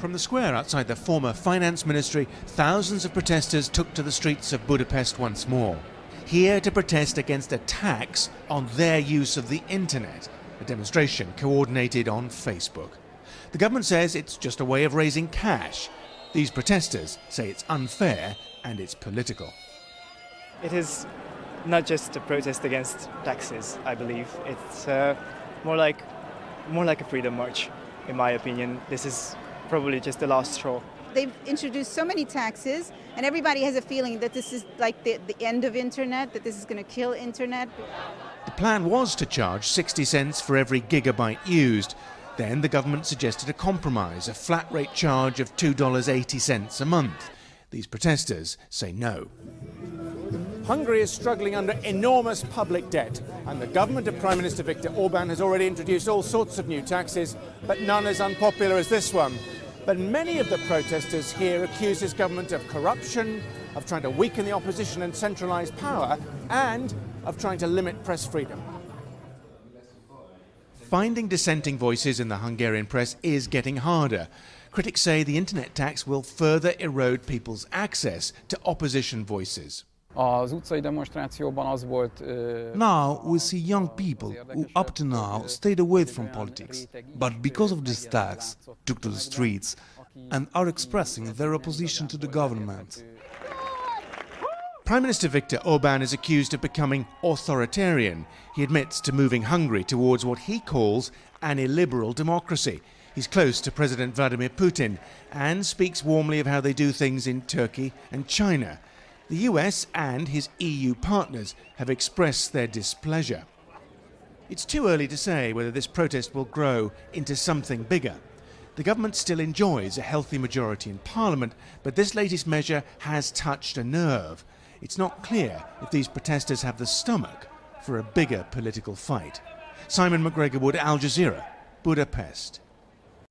From the square outside the former finance ministry, thousands of protesters took to the streets of Budapest once more. Here to protest against a tax on their use of the internet, a demonstration coordinated on Facebook. The government says it's just a way of raising cash. These protesters say it's unfair and it's political. It is not just a protest against taxes, I believe. It's more like a freedom march, in my opinion. This is probably just the last straw. They've introduced so many taxes, and everybody has a feeling that this is like the end of internet, that this is going to kill internet. The plan was to charge 60 cents for every gigabyte used. Then the government suggested a compromise, a flat rate charge of $2.80 a month. These protesters say no. Hungary is struggling under enormous public debt, and the government of Prime Minister Viktor Orban has already introduced all sorts of new taxes, but none as unpopular as this one. But many of the protesters here accuse his government of corruption, of trying to weaken the opposition and centralise power, and of trying to limit press freedom. Finding dissenting voices in the Hungarian press is getting harder. Critics say the internet tax will further erode people's access to opposition voices. Now we see young people who up to now stayed away from politics, but because of this tax took to the streets and are expressing their opposition to the government. Prime Minister Viktor Orban is accused of becoming authoritarian. He admits to moving Hungary towards what he calls an illiberal democracy. He's close to President Vladimir Putin and speaks warmly of how they do things in Turkey and China. The US and his EU partners have expressed their displeasure. It's too early to say whether this protest will grow into something bigger. The government still enjoys a healthy majority in Parliament, but this latest measure has touched a nerve. It's not clear if these protesters have the stomach for a bigger political fight. Simon McGregor-Wood, Al Jazeera, Budapest.